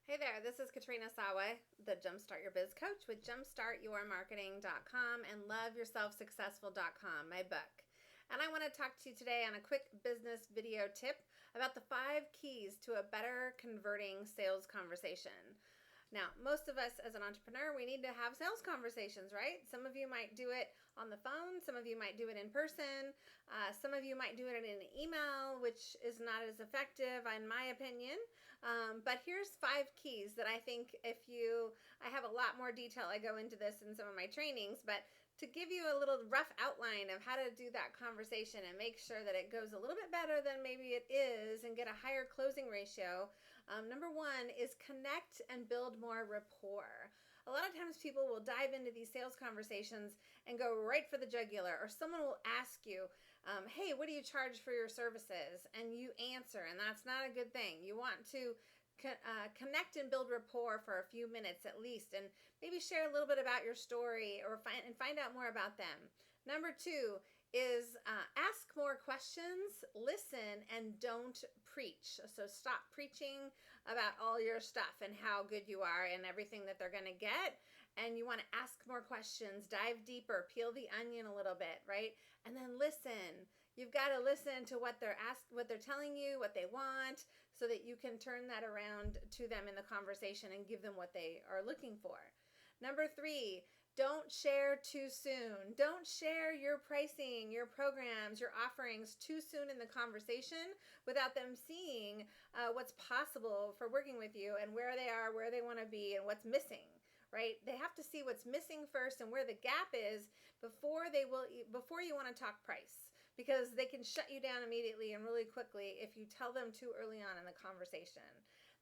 Hey there, this is Katrina Sawa, the Jumpstart Your Biz Coach with jumpstartyourmarketing.com and loveyourselfsuccessful.com, my book. And I want to talk to you today on a quick business video tip about the 5 keys to a better converting sales conversation. Now, most of us as an entrepreneur, we need to have sales conversations, right? Some of you might do it on the phone. Some of you might do it in person. Some of you might do it in an email, which is not as effective, in my opinion. But here's 5 keys that I think I have a lot more detail. I go into this in some of my trainings, but to give you a little rough outline of how to do that conversation and make sure that it goes a little bit better than maybe it is and get a higher closing ratio. Number 1 is connect and build more rapport. A lot of times people will dive into these sales conversations and go right for the jugular, or someone will ask you, hey, what do you charge for your services? And you answer, and that's not a good thing. You want to connect and build rapport for a few minutes at least, and maybe share a little bit about your story or find out more about them. Number 2 is ask more questions, listen, and don't preach. So stop preaching about all your stuff and how good you are and everything that they're going to get. And you want to ask more questions, dive deeper, peel the onion a little bit, right? And then listen. You've got to listen to what they're telling you, what they want, so that you can turn that around to them in the conversation and give them what they are looking for. Number 3, don't share too soon. Don't share your pricing, your programs, your offerings too soon in the conversation without them seeing what's possible for working with you and where they are, where they want to be, and what's missing. Right? They have to see what's missing first and where the gap is before you want to talk price, because they can shut you down immediately and really quickly if you tell them too early on in the conversation.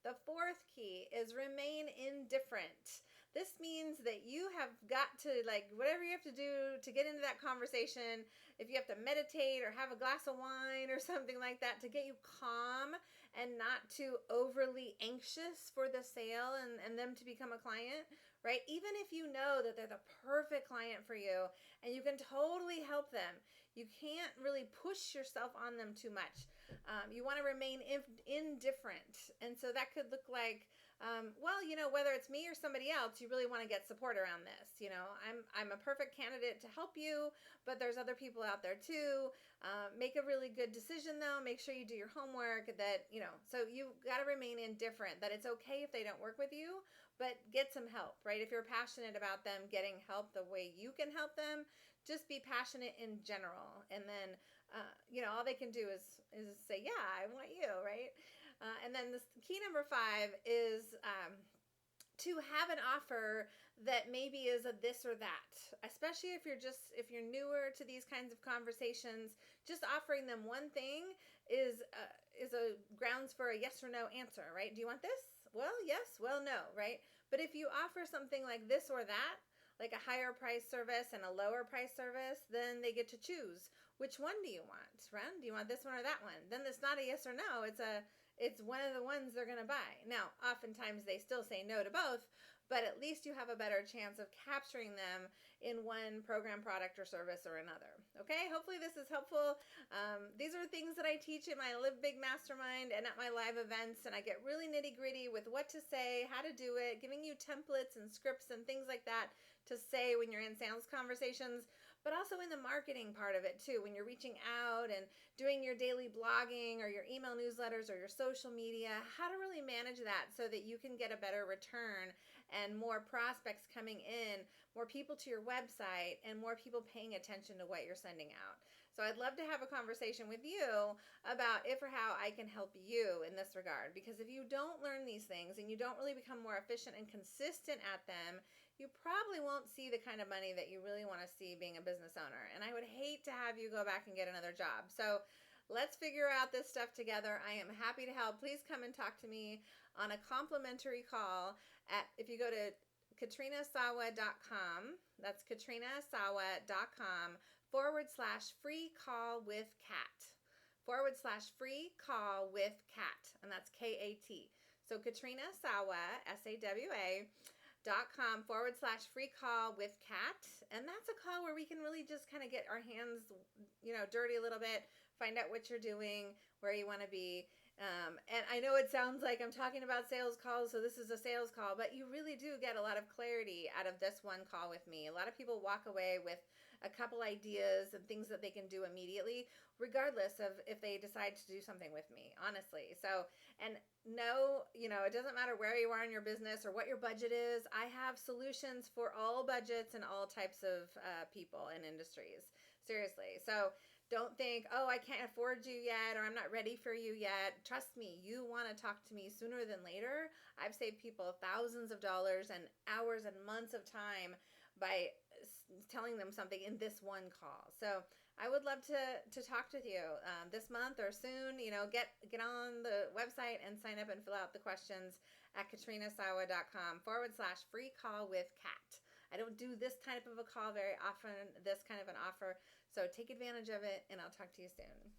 The 4th key is remain indifferent. This means that you have got to, whatever you have to do to get into that conversation, if you have to meditate or have a glass of wine or something like that to get you calm and not too overly anxious for the sale and them to become a client, right? Even if you know that they're the perfect client for you and you can totally help them, you can't really push yourself on them too much. You want to remain indifferent. And so that could look like, whether it's me or somebody else, you really want to get support around this. I'm a perfect candidate to help you, but there's other people out there too. Make a really good decision though. Make sure you do your homework so you've got to remain indifferent, that it's okay if they don't work with you, but get some help, right? If you're passionate about them getting help the way you can help them, just be passionate in general. And then, all they can do is say, yeah, I want you, right? And then this key number 5 is to have an offer that maybe is a this or that, especially if you're newer to these kinds of conversations. Just offering them one thing is a grounds for a yes or no answer, right? Do you want this? Well, yes. Well, no, right? But if you offer something like this or that, like a higher price service and a lower price service, then they get to choose. Which one do you want, right? Do you want this one or that one? Then it's not a yes or no. It's one of the ones they're going to buy. Now, oftentimes they still say no to both, but at least you have a better chance of capturing them in one program, product, or service or another. Okay, hopefully this is helpful. These are things that I teach in my Live Big Mastermind and at my live events, and I get really nitty gritty with what to say, how to do it, giving you templates and scripts and things like that to say when you're in sales conversations, but also in the marketing part of it too, when you're reaching out and doing your daily blogging or your email newsletters or your social media, how to really manage that so that you can get a better return and more prospects coming in, more people to your website, and more people paying attention to what you're sending out. So I'd love to have a conversation with you about if or how I can help you in this regard, because if you don't learn these things and you don't really become more efficient and consistent at them, you probably won't see the kind of money that you really want to see being a business owner. And I would hate to have you go back and get another job. So let's figure out this stuff together. I am happy to help. Please come and talk to me on a complimentary call if you go to katrinasawa.com. That's katrinasawa.com /free call with Kat. /free call with Kat. And that's KAT. So Katrina Sawa, SAWA.com /free call with Kat. And that's a call where we can really just kind of get our hands, dirty a little bit, find out what you're doing, where you want to be, And I know it sounds like I'm talking about sales calls, so this is a sales call, but you really do get a lot of clarity out of this one call with me. A lot of people walk away with a couple ideas and things that they can do immediately, regardless of if they decide to do something with me, honestly. So, and no, it doesn't matter where you are in your business or what your budget is. I have solutions for all budgets and all types of people and industries. Seriously. So, don't think, oh, I can't afford you yet, or I'm not ready for you yet. Trust me, you want to talk to me sooner than later. I've saved people thousands of dollars and hours and months of time by telling them something in this one call. So I would love to talk with you this month or soon. Get on the website and sign up and fill out the questions at katrinasawa.com/free call with Kat. I don't do this type of a call very often, this kind of an offer. So take advantage of it, and I'll talk to you soon.